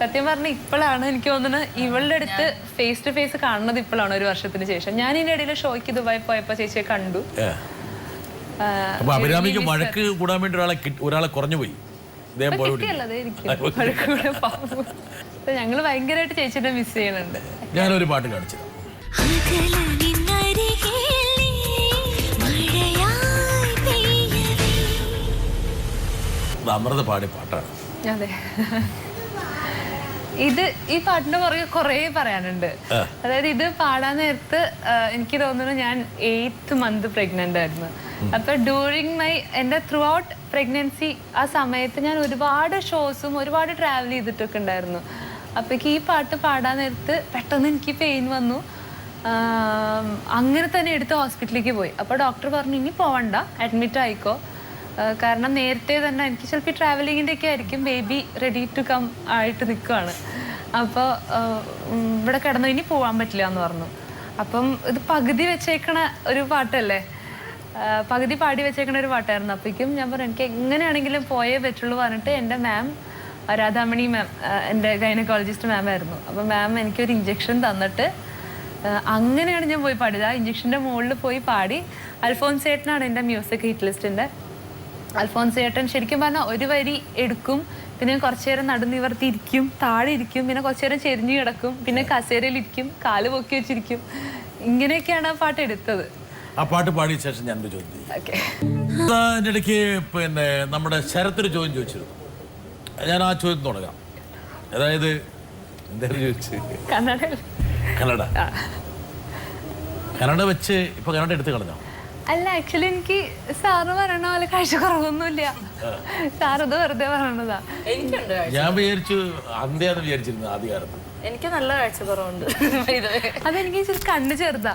സത്യം പറഞ്ഞ ഇപ്പോഴാണ് എനിക്ക് തോന്നുന്നത് ഇവളുടെ അടുത്ത് ഫേസ് ടു ഫേസ് കാണുന്നത് ഇപ്പോഴാണ്, 1 വർഷത്തിന് ശേഷം. ഞാൻ ഇതിന്റെ ഇടയിൽ ഷോയ്ക്ക് ദുബായി പോയപ്പോ ചേച്ചിയെ കണ്ടു. അഭിരാമിക്ക് വഴക്ക് കൂടാൻ വേണ്ടി ഒരാളെ കുറഞ്ഞുപോയി. ഞങ്ങള് ഭയങ്കരമായിട്ട് ചേച്ചിയുടെ മിസ് ചെയ്യുന്നുണ്ട്. ഞാനൊരു പാട്ട് കാണിച്ചു. അമൃത പാടിയ പാട്ടാണ്. അതെ, ഈ പാട്ടിന്റെ പുറകെ കുറേ പറയാനുണ്ട്. അതായത് ഇത് പാടാൻ നേരത്ത് എനിക്ക് തോന്നുന്നു ഞാൻ 8th month പ്രഗ്നന്റ് ആയിരുന്നു. അപ്പൊ ഡ്യൂറിങ് എൻ്റെ ത്രൂ ഔട്ട് പ്രഗ്നൻസി ആ സമയത്ത് ഞാൻ ഒരുപാട് ഷോസും ഒരുപാട് ട്രാവൽ ചെയ്തിട്ടൊക്കെ ഉണ്ടായിരുന്നു. അപ്പോഴേക്ക് ഈ പാട്ട് പാടാൻ നേരത്ത് പെട്ടെന്ന് എനിക്ക് പെയിൻ വന്നു. അങ്ങനെ തന്നെ എടുത്ത് ഹോസ്പിറ്റലിലേക്ക് പോയി. അപ്പോൾ ഡോക്ടർ പറഞ്ഞു ഇനി പോവണ്ട, അഡ്മിറ്റ് ആയിക്കോ, കാരണം നേരത്തെ തന്നെ എനിക്ക് ചിലപ്പോൾ ട്രാവലിങ്ങിൻ്റെ ഒക്കെ ആയിരിക്കും, ബേബി റെഡി ടു കം ആയിട്ട് നിൽക്കുകയാണ്. അപ്പോൾ ഇവിടെ കിടന്നു ഇനി പോകാൻ പറ്റില്ല എന്ന് പറഞ്ഞു. അപ്പം ഇത് പകുതി വെച്ചേക്കണ ഒരു പാട്ടല്ലേ, പകുതി പാടി വെച്ചേക്കണ ഒരു പാട്ടായിരുന്നു. അപ്പോഴേക്കും ഞാൻ പറഞ്ഞു എനിക്ക് എങ്ങനെയാണെങ്കിലും പോയേ പറ്റുള്ളൂ പറഞ്ഞിട്ട് എൻ്റെ മാം രാധാമണി മാം എൻ്റെ ഗൈനക്കോളജിസ്റ്റ് മാം ആയിരുന്നു. അപ്പം മാം എനിക്കൊരു ഇഞ്ചെക്ഷൻ തന്നിട്ട് അങ്ങനെയാണ് ഞാൻ പോയി പാടിയത്. ആ ഇഞ്ചെക്ഷൻ്റെ മുകളിൽ പോയി പാടി. അൽഫോൻസ് ചേട്ടനാണ് എൻ്റെ മ്യൂസിക് ഹിറ്റ് ലിസ്റ്റിൻ്റെ അൽഫോൻസ് ചേട്ടൻ ശരിക്കും പറഞ്ഞാൽ ഒരു വരി എടുക്കും, പിന്നെ കുറച്ചു നേരം നടുനിവർത്തി ഇരിക്കും, താഴെ ഇരിക്കും, പിന്നെ കുറച്ചു നേരം ചെരിഞ്ഞു കിടക്കും, പിന്നെ കസേരയിലിരിക്കും, കാല് പൊക്കി വെച്ചിരിക്കും. ഇങ്ങനെയൊക്കെയാണ് ആ പാട്ട് എടുത്തത്. ആ പാട്ട് പാടിയ ശേഷം ഞാനൊരു ചോദ്യം അതിൻ്റെ ഇടയ്ക്ക് പിന്നെ നമ്മുടെ ശരത്തൊരു ചോദ്യം ചോദിച്ചിരുന്നു. ഞാൻ ആ ചോദ്യം തുടങ്ങാം. അതായത് എന്തായാലും ചോദിച്ചു കന്നഡ വെച്ച് ഇപ്പൊ കന്നഡ എടുത്ത് കളഞ്ഞോ? അല്ല, ആക്ച്വലി എനിക്ക് സാറ് പറയണ പോലെ കാഴ്ചക്കുറവൊന്നുമില്ല. സാറത് വെറുതെ പറയണതാ. എനിക്കുണ്ട് ഞാൻ വിചാരിച്ചു അന്ത്യാന്ന് വിചാരിച്ചിരുന്നു ആദ്യകാലത്ത്. എനിക്ക് നല്ല കാഴ്ചക്കുറവുണ്ട്. അതെനിക്ക് ഇച്ചിരി കണ്ണ് ചെറുതാ.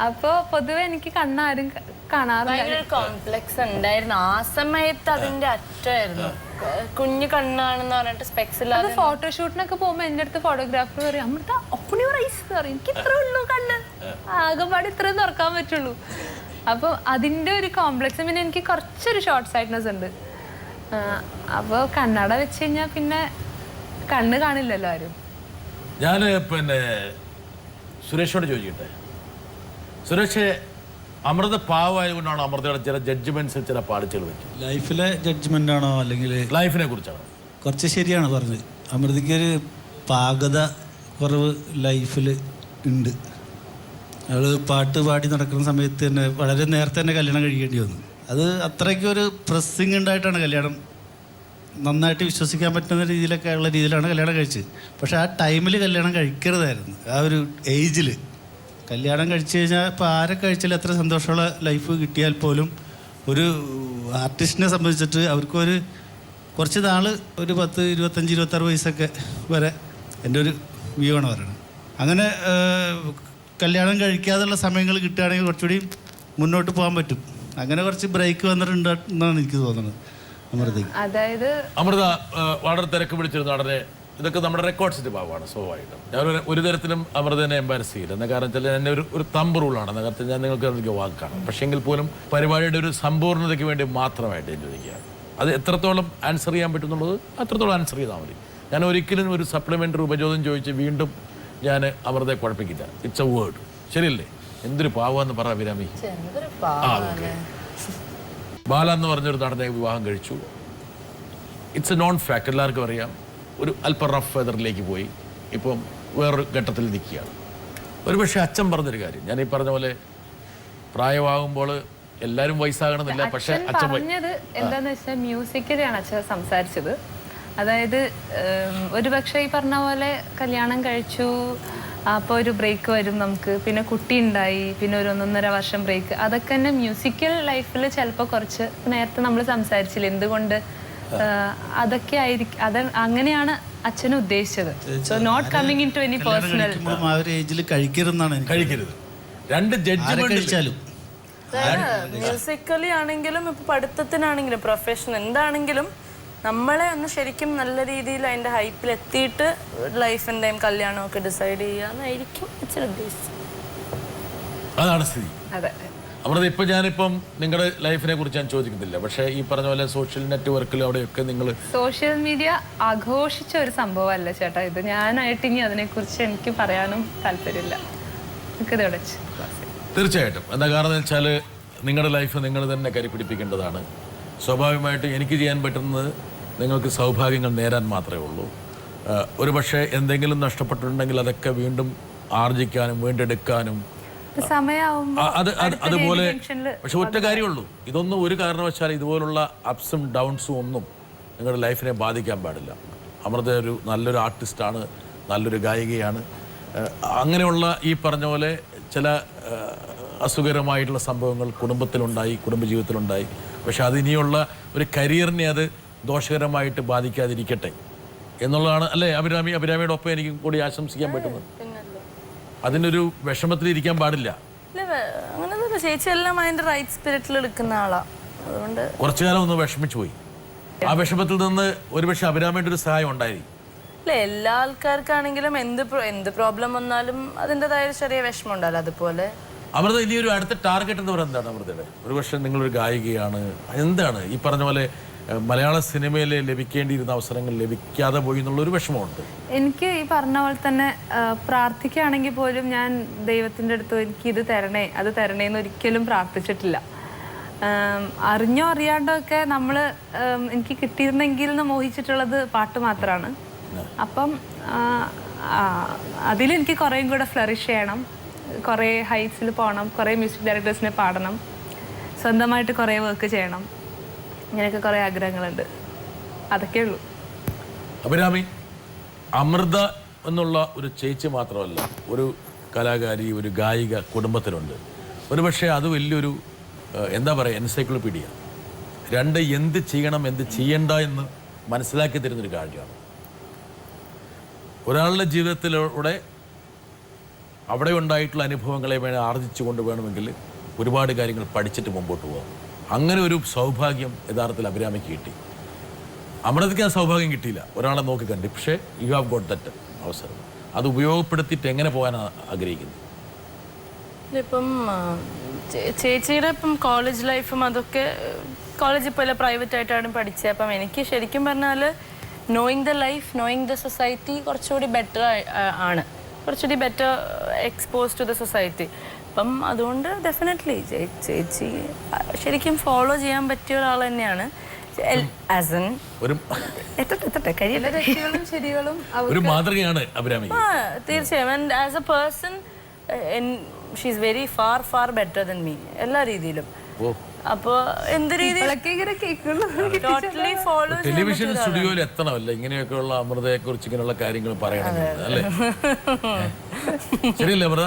അപ്പൊ പൊതുവെ എനിക്ക് കണ്ണാരും കാണാറില്ല. കോംപ്ലക്സ് ഉണ്ടായിരുന്നു ആ സമയത്ത്. അതിന്റെ അറ്റമായിരുന്നു. കുഞ്ഞു കണ്ണാണെന്ന് പറഞ്ഞിട്ട് സ്പെക്സ് ഇല്ലാതെ. അത് ഫോട്ടോഷൂട്ടിനൊക്കെ പോകുമ്പോ എന്റെ അടുത്ത് ഫോട്ടോഗ്രാഫർ പറയും, അമ്മ ഒപ്പണി റൈസ് പറയും, എനിക്ക് ഇത്രേ ഉള്ളൂ കണ്ണ്, ആകെപ്പാട് ഇത്രയും തുറക്കാൻ പറ്റുള്ളൂ. അപ്പോൾ അതിന്റെ ഒരു കോംപ്ലക്സ്. പിന്നെ എനിക്ക് കുറച്ചൊരു ഷോർട്ട് സൈറ്റ്നെസ് ഉണ്ട്. അപ്പോൾ കണ്ണട വെച്ച് കഴിഞ്ഞാൽ പിന്നെ കണ്ണ് കാണില്ലല്ലോ ആരും. ഞാൻ പിന്നെ സുരേഷോട് ചോദിക്കട്ടെ. സുരേഷ്, അമൃത പാവമായതുകൊണ്ടാണ് അമൃതയുടെ ചില ജഡ്ജ്മെന്റ്സിൽ ചില പാളിച്ചകൾ വെച്ചത്? ലൈഫിലെ ജഡ്ജ്മെന്റ് ആണോ അല്ലെങ്കിൽ ലൈഫിനെ കുറിച്ചാണ്? കുറച്ച് ശരിയാണ് പറഞ്ഞത്. അമൃതയ്ക്കൊരു പാകത കുറവ് ലൈഫിൽ ഉണ്ട്. അവൾ പാട്ട് പാടി നടക്കുന്ന സമയത്ത് തന്നെ വളരെ നേരത്തെ തന്നെ കല്യാണം കഴിക്കേണ്ടി വന്നു. അത് അത്രയ്ക്കൊരു പ്രസ്സിങ് ഉണ്ടായിട്ടാണ് കല്യാണം. നന്നായിട്ട് വിശ്വസിക്കാൻ പറ്റുന്ന രീതിയിലൊക്കെ ഉള്ള രീതിയിലാണ് കല്യാണം കഴിച്ചത്. പക്ഷേ ആ ടൈമിൽ കല്യാണം കഴിക്കരുതായിരുന്നു. ആ ഒരു ഏജിൽ കല്യാണം കഴിച്ചു കഴിഞ്ഞാൽ ഇപ്പോൾ ആരെ കഴിച്ചാലും എത്ര സന്തോഷമുള്ള ലൈഫ് കിട്ടിയാൽ പോലും ഒരു ആർട്ടിസ്റ്റിനെ സംബന്ധിച്ചിട്ട് അവർക്കൊരു കുറച്ച് നാൾ ഒരു 10, 25, 26 വയസ്സൊക്കെ വരെ എൻ്റെ ഒരു വ്യൂ ആണ് പറയുന്നത്. അങ്ങനെ കല്യാണം കഴിക്കാതുള്ള സമയങ്ങൾ കിട്ടുകയാണെങ്കിൽ കുറച്ചുകൂടി മുന്നോട്ട് പോകാൻ പറ്റും. അങ്ങനെ കുറച്ച് ബ്രേക്ക് വന്നിട്ടുണ്ട് എന്നാണ് എനിക്ക് തോന്നുന്നത് അമൃതയ്ക്ക്. അതായത് അമൃത വളരെ തിരക്ക് പിടിച്ചിരുന്നു നടനെ. ഇതൊക്കെ നമ്മുടെ റെക്കോർഡ്സിൻ്റെ ഭാഗമാണ് സ്വാഭാവികം. ഞാൻ ഒരു തരത്തിലും അമൃതനെ എംബാരസ് ചെയ്യില്ല. എന്ന കാരണം വെച്ചാൽ എന്നെ ഒരു തമ്പ് റൂളാണ്. എന്ന കാര്യത്തിൽ ഞാൻ നിങ്ങൾക്ക് എനിക്ക് വാക്കാണ്. പക്ഷേ എങ്കിൽ പോലും പരിപാടിയുടെ ഒരു സമ്പൂർണ്ണതയ്ക്ക് വേണ്ടി മാത്രമായിട്ട് ഞാൻ ചോദിക്കുകയാണ്. അത് എത്രത്തോളം ആൻസർ ചെയ്യാൻ പറ്റുന്നുള്ളത് അത്രത്തോളം ആൻസർ ചെയ്താൽ മതി. ഞാൻ ഒരിക്കലും ഒരു സപ്ലിമെൻ്ററി ഉപചോദ്യം ചോദിച്ച് വീണ്ടും ഞാൻ അമൃതയെ കുഴപ്പിക്കില്ല. It's a word. ശരിയല്ലേ? എന്തൊരു പാവാന്ന് പറ അഭിരാമി. ബാല എന്ന് പറഞ്ഞൊരു നടനെ വിവാഹം കഴിച്ചു. It's A non fact. എല്ലാവർക്കും അറിയാം. ഒരു അല്പം റഫ് വെതറിലേക്ക് പോയി ഇപ്പം വേറൊരു ഘട്ടത്തിൽ നിൽക്കുകയാണ്. ഒരുപക്ഷെ അച്ഛൻ പറഞ്ഞൊരു കാര്യം, ഞാൻ ഈ പറഞ്ഞ പോലെ പ്രായമാകുമ്പോൾ എല്ലാവരും വയസ്സാകണമെന്നില്ല. പക്ഷെ അച്ഛൻ പറഞ്ഞത് എന്താന്ന് വെച്ചാൽ മ്യൂസിക്കിലാണ് അച്ഛൻ സംസാരിച്ചത്. അതായത് ഒരുപക്ഷെ ഈ പറഞ്ഞ പോലെ കല്യാണം കഴിച്ചു, അപ്പോൾ ഒരു ബ്രേക്ക് വരും നമുക്ക്, പിന്നെ കുട്ടി ഉണ്ടായി, പിന്നെ ഒരു 1.5 വർഷം ബ്രേക്ക്. അതൊക്കെ തന്നെ മ്യൂസിക്കൽ ലൈഫിൽ ചിലപ്പോൾ കുറച്ച് നേരത്തെ നമ്മൾ സംസാരിച്ചില്ല എന്തുകൊണ്ട് അതൊക്കെ ആയിരിക്കും. അങ്ങനെയാണ് അച്ഛൻ ഉദ്ദേശിച്ചത്. So not coming into any personal. ആ ഒരു ഏജിൽ കഴിക്കരുതെന്നാണ്. കഴിക്കരുത്. രണ്ട് ജഡ്ജ്മെന്റ് കഴിച്ചാലും മ്യൂസിക്കലി ആണെങ്കിലും ഇപ്പൊ പഠിത്തത്തിനാണെങ്കിലും പ്രൊഫഷൻ എന്താണെങ്കിലും നമ്മളെ ഒന്ന് ശരിക്കും നല്ല രീതിയിൽ അതിന്റെ ഹൈപ്പിൽ എത്തിയിട്ട് ലൈഫിന്റെയും കല്യാണമൊക്കെ ഡിസൈഡ് ചെയ്യാന്നായിരിക്കും അച്ഛൻ ഉദ്ദേശിച്ചത്. അതാണ് സ്ഥിതി. അതെ. അമൃത, ഇപ്പം ഞാനിപ്പം നിങ്ങളുടെ ലൈഫിനെ കുറിച്ച് ഞാൻ ചോദിക്കുന്നില്ല. പക്ഷേ ഈ പറഞ്ഞ പോലെ സോഷ്യൽ നെറ്റ്വർക്കിൽ അവിടെയൊക്കെ നിങ്ങൾ സോഷ്യൽ മീഡിയ ആഘോഷിച്ച ഒരു സംഭവമല്ല ചേട്ടാ ഇത്. ഞാനായിട്ട് ഇനി അതിനെക്കുറിച്ച് എനിക്ക് പറയാനും താല്പര്യമില്ല. തീർച്ചയായിട്ടും. എന്താ കാരണം എന്ന് വെച്ചാൽ നിങ്ങളുടെ ലൈഫ് നിങ്ങൾ തന്നെ കരിപ്പിടിപ്പിക്കേണ്ടതാണ്. സ്വാഭാവികമായിട്ടും എനിക്ക് ചെയ്യാൻ പറ്റുന്നത് നിങ്ങൾക്ക് സൗഭാഗ്യങ്ങൾ നേരാൻ മാത്രമേ ഉള്ളൂ. ഒരു പക്ഷേ എന്തെങ്കിലും നഷ്ടപ്പെട്ടിട്ടുണ്ടെങ്കിൽ അതൊക്കെ വീണ്ടും ആർജിക്കാനും വീണ്ടെടുക്കാനും അതുപോലെ. പക്ഷെ ഒറ്റ കാര്യമുള്ളൂ, ഇതൊന്നും ഒരു കാരണവശാലും ഇതുപോലുള്ള അപ്സും ഡൗൺസും ഒന്നും നിങ്ങളുടെ ലൈഫിനെ ബാധിക്കാൻ പാടില്ല. അമൃത ഒരു നല്ലൊരു ആർട്ടിസ്റ്റാണ്, നല്ലൊരു ഗായികയാണ്. അങ്ങനെയുള്ള ഈ പറഞ്ഞ പോലെ ചില അസുഖകരമായിട്ടുള്ള സംഭവങ്ങൾ കുടുംബത്തിലുണ്ടായി, കുടുംബജീവിതത്തിലുണ്ടായി. പക്ഷെ അതിനിയുള്ള ഒരു കരിയറിനെ അത് ദോഷകരമായിട്ട് ബാധിക്കാതിരിക്കട്ടെ എന്നുള്ളതാണ് അല്ലേ അഭിരാമി? അഭിരാമിയുടെ ഒപ്പം എനിക്ക് കൂടി ആശംസിക്കാൻ പറ്റുന്നത്. അതിനൊരു വിഷമത്തിലിരിക്കാൻ പാടില്ല. അങ്ങനെ ചേച്ചി എല്ലാം അതിന്റെ റൈറ്റ് സ്പിരിറ്റിൽ എടുക്കുന്ന ആളാ. അതുകൊണ്ട് കുറച്ചു കാലം ഒന്ന് വിഷമിച്ചു പോയി. ആ വിഷമത്തിൽ നിന്ന് ഒരുപക്ഷെ അഭിരാമിയുടെ ഒരു സഹായം ഉണ്ടായിരിക്കും. അല്ല, എല്ലാ ആൾക്കാർക്കാണെങ്കിലും എന്ത് പ്രോബ്ലം വന്നാലും അതിൻ്റെതായ ചെറിയ വിഷമം ഉണ്ടല്ലോ. അതുപോലെ അമൃത ഇനി ഒരു അടുത്ത ടാർഗറ്റ് എന്ന് പറയുന്നത് എന്താണ് അമൃതയുടെ? ഒരുപക്ഷെ നിങ്ങളൊരു ഗായികയാണ്. എന്താണ് ഈ പറഞ്ഞ പോലെ മലയാള സിനിമയിൽ ലഭിക്കേണ്ടിയിരുന്ന അവസരങ്ങൾ ലഭിക്കാതെ പോയി എന്നുള്ളൊരു വിഷമമുണ്ട്. എനിക്ക് ഈ പറഞ്ഞ പോലെ തന്നെ പ്രാർത്ഥിക്കുകയാണെങ്കിൽ പോലും ഞാൻ ദൈവത്തിൻ്റെ അടുത്ത് എനിക്ക് ഇത് തരണേ അത് തരണേ എന്ന് ഒരിക്കലും പ്രാർത്ഥിച്ചിട്ടില്ല. അറിഞ്ഞോ അറിയാണ്ടോ ഒക്കെ നമ്മൾ എനിക്ക് കിട്ടിയിരുന്നെങ്കിൽ എന്ന് മോഹിച്ചിട്ടുള്ളത് പാട്ട് മാത്രമാണ്. അപ്പം അതിലെനിക്ക് കുറേയും കൂടെ ഫ്ലറിഷ് ചെയ്യണം, കുറേ ഹൈറ്റ്സിൽ പോകണം, കുറേ മ്യൂസിക് ഡയറക്ടേഴ്സിനെ പാടണം, സ്വന്തമായിട്ട് കുറേ വർക്ക് ചെയ്യണം, ഇങ്ങനെയൊക്കെ കുറേ ആഗ്രഹങ്ങളുണ്ട്. അതൊക്കെ ഉള്ളൂ. അഭിരാമി, അമൃത എന്നുള്ള ഒരു ചേച്ചി മാത്രമല്ല, ഒരു കലാകാരി, ഒരു ഗായിക കുടുംബത്തിലുണ്ട്. ഒരുപക്ഷെ അത് വലിയൊരു എന്താ പറയുക, എൻസൈക്ലോപീഡിയ. രണ്ട് എന്ത് ചെയ്യണം എന്ത് ചെയ്യണ്ട എന്ന് മനസ്സിലാക്കി തരുന്നൊരു കാര്യമാണ്. ഒരാളുടെ ജീവിതത്തിലൂടെ അവിടെ ഉണ്ടായിട്ടുള്ള അനുഭവങ്ങളെ വേണം ആർജിച്ചു കൊണ്ടുവേണമെങ്കിൽ ഒരുപാട് കാര്യങ്ങൾ പഠിച്ചിട്ട് മുമ്പോട്ട് പോകാം. അങ്ങനെ ഒരു സൗഭാഗ്യം യഥാർത്ഥത്തിൽ അഭിരാമിക്ക് കിട്ടി. അമൃതയ്ക്ക് ആ സൗഭാഗ്യം കിട്ടിയില്ല, ഒരാളെ നോക്കി കണ്ടി. പക്ഷേ യു ഹാവ് ഗോട്ട് ദറ്റ് അവസരം. അത് ഉപയോഗപ്പെടുത്തിയിട്ട് എങ്ങനെ പോകാനാണ് ആഗ്രഹിക്കുന്നത്? ഇപ്പം ചേച്ചിയുടെ ഇപ്പം കോളേജ് ലൈഫും അതൊക്കെ, കോളേജിൽ പോലെ പ്രൈവറ്റ് ആയിട്ടാണ് പഠിച്ചത്. അപ്പം എനിക്ക് ശരിക്കും പറഞ്ഞാൽ knowing the life, knowing the society കുറച്ചുകൂടി ബെറ്റർ ആണ്, കുറച്ചുകൂടി better expose to the society. അപ്പം അതുകൊണ്ട് ഡെഫിനറ്റ്ലി ചേച്ചി ശരിക്കും ഫോളോ ചെയ്യാൻ പറ്റിയ ഒരാൾ തന്നെയാണ്. ഒരു മാതൃകയാണ് അഭിരാമി. തീർച്ചയായും. And as a person she's very far far better than me എല്ലാ രീതിയിലും. അപ്പൊ എന്ത് ടോട്ടലി ഫോളോ. ടെലിവിഷൻ സ്റ്റുഡിയോയിൽ എത്തണമല്ല ഇങ്ങനെയൊക്കെയുള്ള അമൃതയെ കുറിച്ച് ഇങ്ങനെയുള്ള കാര്യങ്ങൾ പറയണം അല്ലേ? ശരിയല്ലേ അമൃത?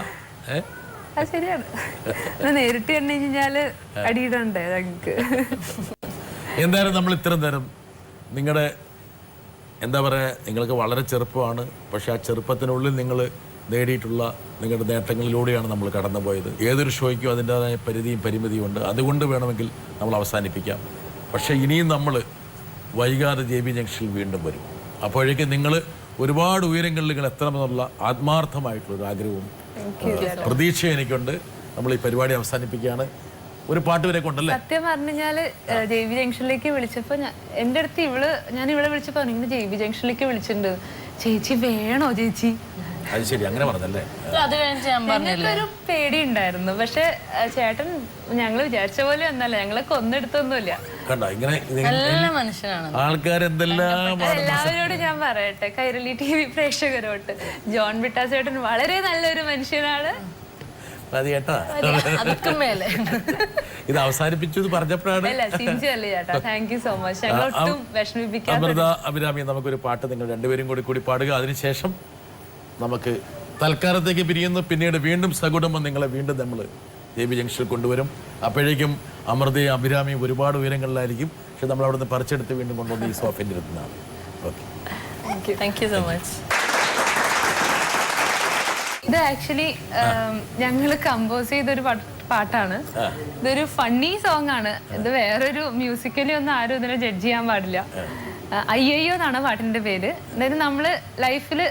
ശരിയാണ്. നേരിട്ട് കണ്ടു കഴിഞ്ഞാല് അടിയിടണ്ടേ ഞങ്ങൾക്ക്. എന്തായാലും നമ്മൾ ഇത്രയും നേരം നിങ്ങളുടെ എന്താ പറയുക, നിങ്ങൾക്ക് വളരെ ചെറുപ്പമാണ്, പക്ഷേ ആ ചെറുപ്പത്തിനുള്ളിൽ നിങ്ങൾ നേടിയിട്ടുള്ള നിങ്ങളുടെ നേട്ടങ്ങളിലൂടെയാണ് നമ്മൾ കടന്നുപോയത്. ഏതൊരു ഷോയ്ക്കും അതിൻ്റെതായ പരിധിയും പരിമിതിയും ഉണ്ട്. അതുകൊണ്ട് വേണമെങ്കിൽ നമ്മൾ അവസാനിപ്പിക്കാം. പക്ഷേ ഇനിയും നമ്മൾ വൈകാതെ JB ജംഗ്ഷനിൽ വീണ്ടും വരും. അപ്പോഴേക്കും നിങ്ങൾ ഒരുപാട് ഉയരങ്ങളിൽ നിങ്ങൾ എത്തണമെന്നുള്ള ആത്മാർത്ഥമായിട്ടുള്ളൊരു ആഗ്രഹവും പ്രതീക്ഷയും എനിക്കുണ്ട്. നമ്മൾ ഈ പരിപാടി അവസാനിപ്പിക്കുകയാണ്. ഒരു പാട്ട് വരെ കൊണ്ടല്ലേ? സത്യം പറഞ്ഞു കഴിഞ്ഞാല് JB ജംഗ്ഷനിലേക്ക് വിളിച്ചപ്പോ എൻ്റെ അടുത്ത് ഞാൻ ഇവിടെ വിളിച്ചപ്പോ ഇങ്ങനെ JB ജംഗ്ഷനിലേക്ക് വിളിച്ചിട്ടുണ്ട്. ചേച്ചി വേണോ ചേച്ചി? അത് ശരി, അങ്ങനെ പറഞ്ഞല്ലേ? ഞങ്ങൾക്കൊരു പേടി ഉണ്ടായിരുന്നു. പക്ഷെ ചേട്ടൻ ഞങ്ങള് വിചാരിച്ച പോലെ ഒന്നല്ല, ഞങ്ങളെ കൊന്നെടുത്തൊന്നുമില്ല. കണ്ടോ ഇങ്ങനെ ആൾക്കാരെന്തെല്ലാം. എല്ലാവരോടും ഞാൻ പറയട്ടെ, കൈരളി TV പ്രേക്ഷകരോട്ട്, ജോൺ വിട്ടാസ് ചേട്ടൻ വളരെ നല്ലൊരു മനുഷ്യനാണ്. ഇത് അവസാനിപ്പിച്ചു പറഞ്ഞപ്പോഴാണ്. അമൃത, അഭിരാമി, നമുക്കൊരു പാട്ട് നിങ്ങൾ രണ്ടുപേരും കൂടി പാടുക. അതിനുശേഷം നമുക്ക് തൽക്കാലത്തേക്ക് പിരിയുന്നു. പിന്നീട് വീണ്ടും സകുടുംബം നിങ്ങളെ വീണ്ടും നമ്മൾ JB ജംഗ്ഷനിൽ കൊണ്ടുവരും. അപ്പോഴേക്കും അമൃതയും അഭിരാമിയും ഒരുപാട് ഉയരങ്ങളിലായിരിക്കും. പക്ഷെ നമ്മൾ അവിടെ നിന്ന് പറിച്ചെടുത്ത് വീണ്ടും കൊണ്ടുവന്ന് ഈ സോഫിൻ്റെ ഇരുത്തുന്നതാണ്. Okay, thank you so much. ഇത് ആക്ച്വലി ഞങ്ങൾ കമ്പോസ് ചെയ്തൊരു പാട്ടാണ്. ഇതൊരു ഫണ്ണി സോങ് ആണ്. ഇത് വേറൊരു മ്യൂസിക്കലി ഒന്നും ആരും ഇതിനെ ജഡ്ജ് ചെയ്യാൻ പാടില്ല. അയ്യോ എന്നാണ് പാട്ടിന്റെ പേര്. അതായത് നമ്മള് ലൈഫിൽ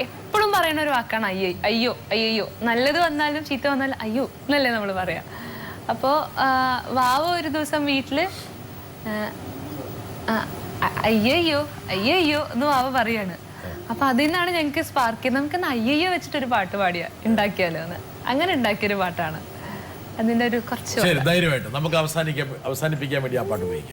എപ്പോഴും പറയുന്ന ഒരു വാക്കാണ് അയ്യോ അയ്യോ. നല്ലത് വന്നാലും ചീത്ത വന്നാലും അയ്യോ എന്നല്ലേ നമ്മൾ പറയാ. അപ്പോൾ വാവ ഒരു ദിവസം വീട്ടില് അയ്യോ എന്ന് വാവ പറയാണ്. അപ്പൊ അതിൽ നിന്നാണ് ഞങ്ങൾക്ക് സ്പാർക്ക് ചെയ്ത് നമുക്കെന്ന് അയ്യോ വെച്ചിട്ടൊരു പാട്ട് ഉണ്ടാക്കിയാലോ എന്ന്. അങ്ങനെ ഉണ്ടാക്കിയൊരു പാട്ടാണ്. അതിന്റെ ഒരു കുറച്ച് ധൈര്യമായിട്ട് നമുക്ക് അവസാനിപ്പിക്കാൻ വേണ്ടി ആ പാട്ട് ഉപയോഗിക്കാം.